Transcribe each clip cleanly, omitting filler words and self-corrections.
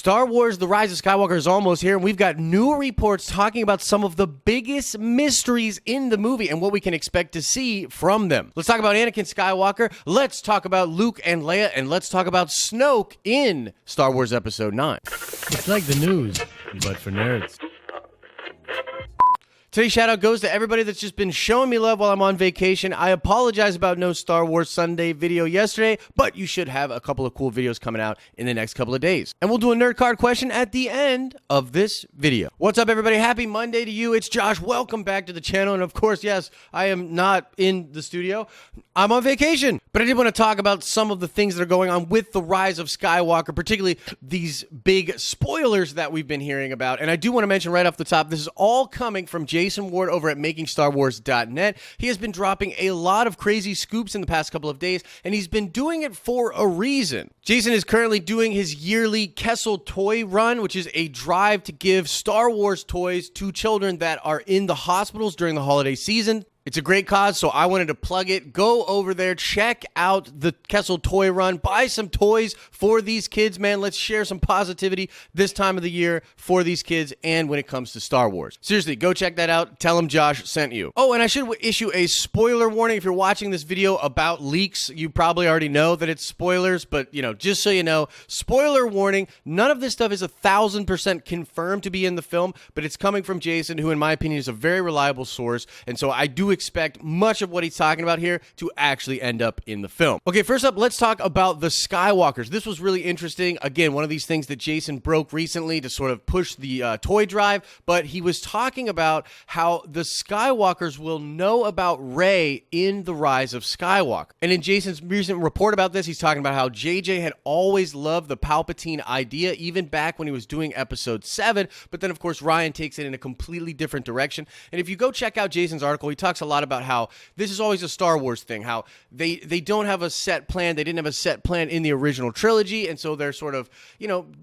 Star Wars The Rise of Skywalker is almost here, and we've got new reports talking about some of the biggest mysteries in the movie and what we can expect to see from them. Let's talk about Anakin Skywalker, let's talk about Luke and Leia, and let's talk about Snoke in Star Wars Episode 9. It's like the news, but for nerds. Today's shout out goes to everybody that's just been showing me love while I'm on vacation. I apologize about no Star Wars Sunday video yesterday, but you should have a couple of cool videos coming out in the next couple of days. And we'll do a nerd card question at the end of this video. What's up, everybody? Happy Monday to you. It's Josh. Welcome back to the channel. And of course, yes, I am not in the studio. I'm on vacation. But I did want to talk about some of the things that are going on with the Rise of Skywalker, particularly these big spoilers that we've been hearing about. And I do want to mention right off the top, this is all coming from Jason Ward over at makingstarwars.net. He has been dropping a lot of crazy scoops in the past couple of days, and he's been doing it for a reason. Jason is currently doing his yearly Kessel Toy Run, which is a drive to give Star Wars toys to children that are in the hospitals during the holiday season. It's a great cause, so I wanted to plug it. Go over there, check out the Kessel Toy Run, buy some toys for these kids, man. Let's share some positivity this time of the year for these kids and when it comes to Star Wars. Seriously, go check that out. Tell them Josh sent you. Oh, and I should issue a spoiler warning. If you're watching this video about leaks, you probably already know that it's spoilers, but, just so you know, spoiler warning, none of this stuff is 1,000% confirmed to be in the film, but it's coming from Jason, who in my opinion is a very reliable source, and so I do expect much of what he's talking about here to actually end up in the film. Okay, first up, let's talk about the Skywalkers. This was really interesting. Again, one of these things that Jason broke recently to sort of push the toy drive, but he was talking about how the Skywalkers will know about Rey in the Rise of Skywalker. And in Jason's recent report about this, he's talking about how JJ had always loved the Palpatine idea, even back when he was doing Episode 7, but then, of course, Ryan takes it in a completely different direction. And if you go check out Jason's article, he talks a lot about how this is always a Star Wars thing, how they don't have a set plan. They didn't have a set plan in the original trilogy, and so they're sort of,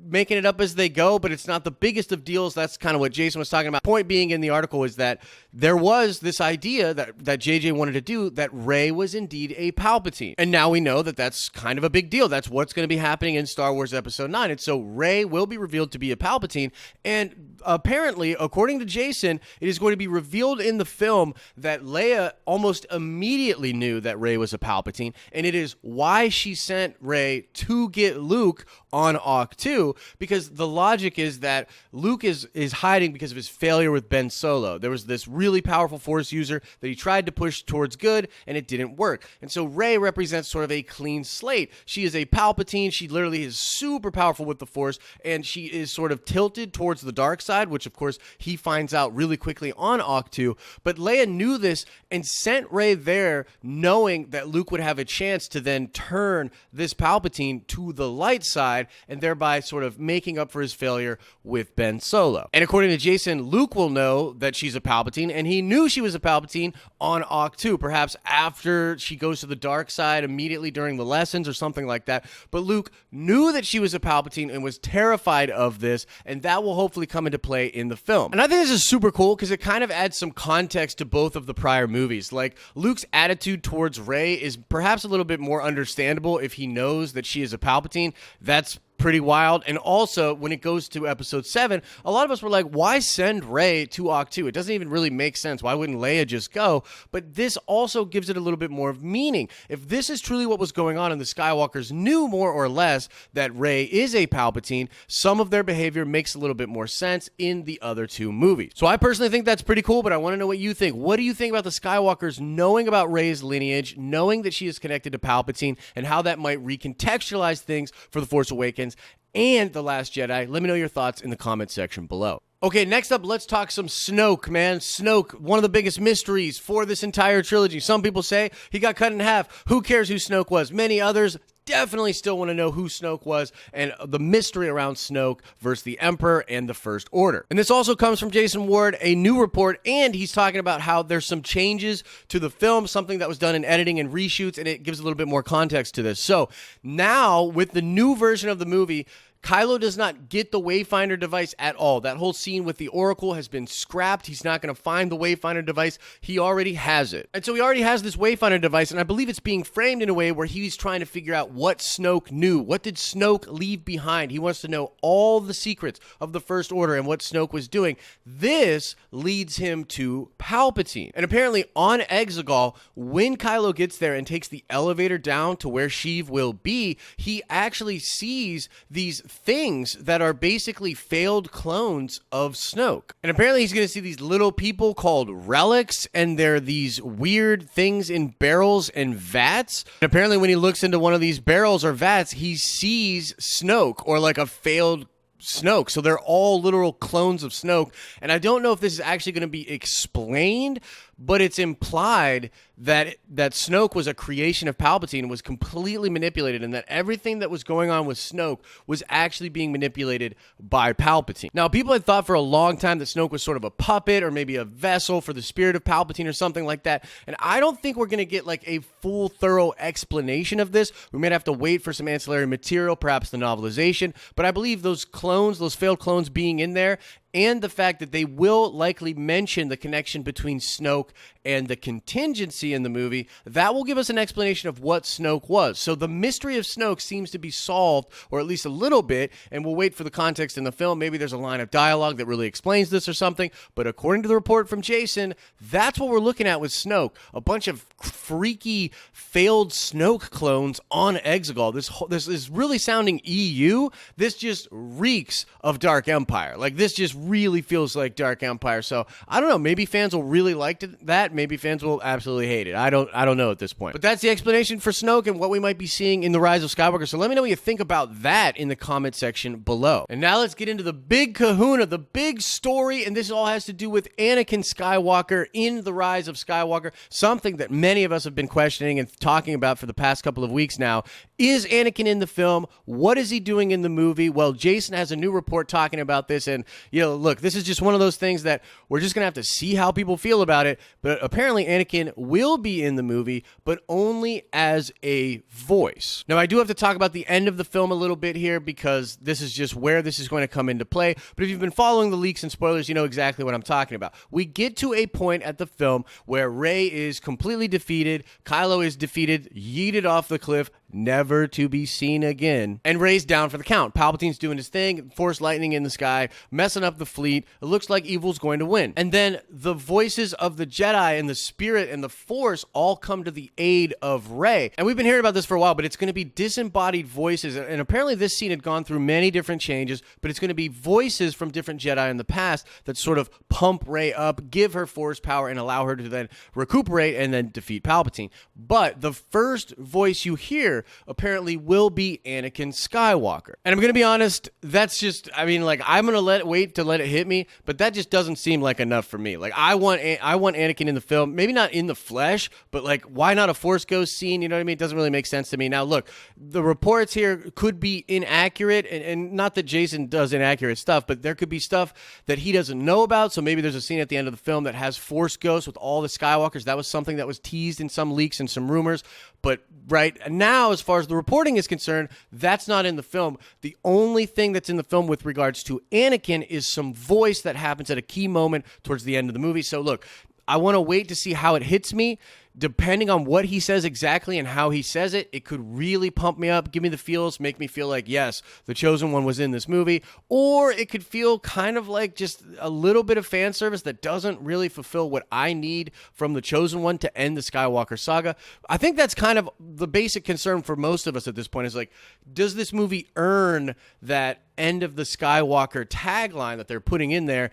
making it up as they go, but it's not the biggest of deals. That's kind of what Jason was talking about. Point being in the article is that there was this idea that JJ wanted to do, that Rey was indeed a Palpatine. And now we know that that's kind of a big deal. That's what's going to be happening in Star Wars Episode 9. And so Rey will be revealed to be a Palpatine, and apparently, according to Jason, it is going to be revealed in the film that Leia almost immediately knew that Rey was a Palpatine, and it is why she sent Rey to get Luke on Ahch-To, because the logic is that Luke is hiding because of his failure with Ben Solo. There was this really powerful Force user that he tried to push towards good, and it didn't work. And so Rey represents sort of a clean slate. She is a Palpatine. She literally is super powerful with the Force, and she is sort of tilted towards the dark side, which of course he finds out really quickly on Ahch-To. But Leia knew this and sent Rey there knowing that Luke would have a chance to then turn this Palpatine to the light side, and thereby sort of making up for his failure with Ben Solo. And according to Jason, Luke will know that she's a Palpatine, and he knew she was a Palpatine on Ahch-To, perhaps after she goes to the dark side immediately during the lessons or something like that. But Luke knew that she was a Palpatine and was terrified of this, and that will hopefully come into play in the film. And I think this is super cool because it kind of adds some context to both of the prior movies. Like, Luke's attitude towards Rey is perhaps a little bit more understandable if he knows that she is a Palpatine. That's pretty wild. And also, when it goes to Episode 7, a lot of us were like, why send Rey to Ahch-To? It doesn't even really make sense. Why wouldn't Leia just go? But this also gives it a little bit more of meaning. If this is truly what was going on and the Skywalkers knew more or less that Rey is a Palpatine, some of their behavior makes a little bit more sense in the other two movies. So I personally think that's pretty cool, but I want to know what you think. What do you think about the Skywalkers knowing about Rey's lineage, knowing that she is connected to Palpatine, and how that might recontextualize things for The Force Awakens and The Last Jedi? Let me know your thoughts in the comment section below. Okay, next up, let's talk some Snoke, man. Snoke, one of the biggest mysteries for this entire trilogy. Some people say he got cut in half. Who cares who Snoke was? Many others definitely still want to know who Snoke was and the mystery around Snoke versus the Emperor and the First Order. And this also comes from Jason Ward, a new report, and he's talking about how there's some changes to the film, something that was done in editing and reshoots, and it gives a little bit more context to this. So now, with the new version of the movie, Kylo does not get the Wayfinder device at all. That whole scene with the Oracle has been scrapped. He's not going to find the Wayfinder device. He already has it. And so he already has this Wayfinder device, and I believe it's being framed in a way where he's trying to figure out what Snoke knew. What did Snoke leave behind? He wants to know all the secrets of the First Order and what Snoke was doing. This leads him to Palpatine. And apparently on Exegol, when Kylo gets there and takes the elevator down to where Sheev will be, he actually sees these things that are basically failed clones of Snoke. And apparently he's going to see these little people called relics, and they're these weird things in barrels and vats. And apparently when he looks into one of these barrels or vats, he sees Snoke, or like a failed Snoke. So they're all literal clones of Snoke. And I don't know if this is actually going to be explained, but it's implied that Snoke was a creation of Palpatine, was completely manipulated, and that everything that was going on with Snoke was actually being manipulated by Palpatine. Now, people had thought for a long time that Snoke was sort of a puppet or maybe a vessel for the spirit of Palpatine or something like that, and I don't think we're going to get like a full, thorough explanation of this. We might have to wait for some ancillary material, perhaps the novelization, but I believe those clones, those failed clones being in there, and the fact that they will likely mention the connection between Snoke and the contingency in the movie, that will give us an explanation of what Snoke was. So the mystery of Snoke seems to be solved, or at least a little bit, and we'll wait for the context in the film. Maybe there's a line of dialogue that really explains this or something, but according to the report from Jason, that's what we're looking at with Snoke. A bunch of freaky, failed Snoke clones on Exegol. This is really sounding EU. This just reeks of Dark Empire. Like, this just really feels like Dark Empire. So I don't know, maybe fans will really like that, maybe fans will absolutely hate it. I don't know at this point, but that's the explanation for Snoke and what we might be seeing in the Rise of Skywalker. So let me know what you think about that in the comment section below. And now let's get into the big kahuna, the big story, and this all has to do with Anakin Skywalker in the Rise of Skywalker, something that many of us have been questioning and talking about for the past couple of weeks now. Is Anakin in the film? What is he doing in the movie? Well, Jason has a new report talking about this, and look, this is just one of those things that we're just gonna have to see how people feel about it, but apparently Anakin will be in the movie, but only as a voice. Now, I do have to talk about the end of the film a little bit here, because this is just where this is going to come into play, but if you've been following the leaks and spoilers, you know exactly what I'm talking about. We get to a point at the film where Rey is completely defeated, Kylo is defeated, yeeted off the cliff, never to be seen again, and Rey's down for the count. Palpatine's doing his thing, force lightning in the sky, messing up the fleet. It looks like evil's going to win. And then the voices of the Jedi and the Spirit and the Force all come to the aid of Rey. And we've been hearing about this for a while, but it's going to be disembodied voices. And apparently this scene had gone through many different changes, but it's going to be voices from different Jedi in the past that sort of pump Rey up, give her Force power, and allow her to then recuperate and then defeat Palpatine. But the first voice you hear apparently will be Anakin Skywalker. And I'm going to be honest, that's just, I'm going to wait to let it hit me, but that just doesn't seem like enough for me. Like, I want Anakin in the film, maybe not in the flesh, but like, why not a Force Ghost scene? You know what I mean? It doesn't really make sense to me. Now, look, the reports here could be inaccurate, and not that Jason does inaccurate stuff, but there could be stuff that he doesn't know about. So maybe there's a scene at the end of the film that has Force Ghosts with all the Skywalkers. That was something that was teased in some leaks and some rumors. But right now, as far as the reporting is concerned, that's not in the film. The only thing that's in the film with regards to Anakin is some voice that happens at a key moment towards the end of the movie. So look, I want to wait to see how it hits me. Depending on what he says exactly and how he says it, it could really pump me up, give me the feels, make me feel like, yes, the Chosen One was in this movie. Or it could feel kind of like just a little bit of fan service that doesn't really fulfill what I need from the Chosen One to end the Skywalker saga. I think that's kind of the basic concern for most of us at this point, is like, does this movie earn that end of the Skywalker tagline that they're putting in there?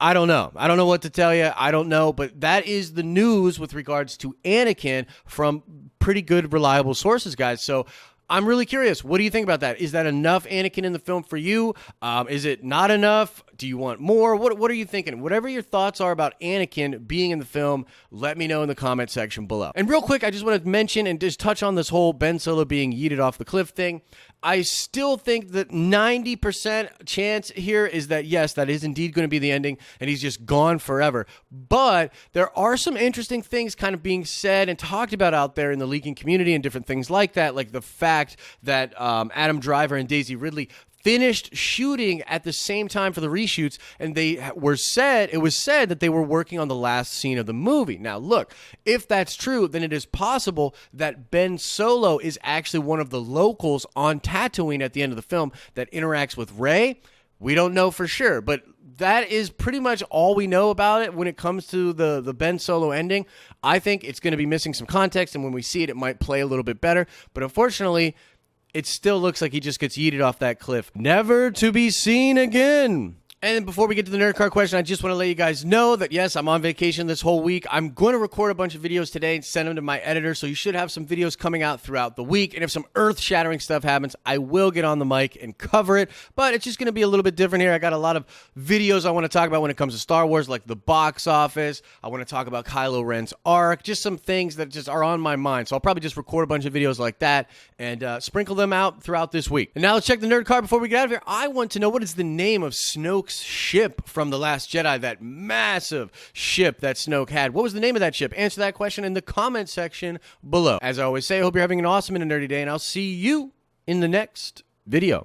I don't know. I don't know what to tell you. I don't know, but that is the news with regards to Anakin from pretty good, reliable sources, guys. So I'm really curious. What do you think about that? Is that enough Anakin in the film for you? Is it not enough? Do you want more? What are you thinking? Whatever your thoughts are about Anakin being in the film, let me know in the comment section below. And real quick, I just want to mention and just touch on this whole Ben Solo being yeeted off the cliff thing. I still think that 90% chance here is that, yes, that is indeed going to be the ending, and he's just gone forever. But there are some interesting things kind of being said and talked about out there in the leaking community and different things like that, like the fact that Adam Driver and Daisy Ridley finished shooting at the same time for the reshoots, and it was said that they were working on the last scene of the movie. Now, look, if that's true, then it is possible that Ben Solo is actually one of the locals on Tatooine at the end of the film that interacts with Rey. We don't know for sure, but that is pretty much all we know about it when it comes to the Ben Solo ending. I think it's going to be missing some context, and when we see it, it might play a little bit better. But unfortunately, it still looks like he just gets yeeted off that cliff, never to be seen again. And before we get to the nerd card question, I just want to let you guys know that, yes, I'm on vacation this whole week. I'm going to record a bunch of videos today and send them to my editor, so you should have some videos coming out throughout the week. And if some earth-shattering stuff happens, I will get on the mic and cover it. But it's just going to be a little bit different here. I got a lot of videos I want to talk about when it comes to Star Wars, like the box office. I want to talk about Kylo Ren's arc, just some things that just are on my mind. So I'll probably just record a bunch of videos like that and sprinkle them out throughout this week. And now let's check the nerd card before we get out of here. I want to know, what is the name of Snoke's ship from The Last Jedi, that massive ship that Snoke had? What was the name of that ship? Answer that question in the comment section below. As I always say, I hope you're having an awesome and a nerdy day, and I'll see you in the next video.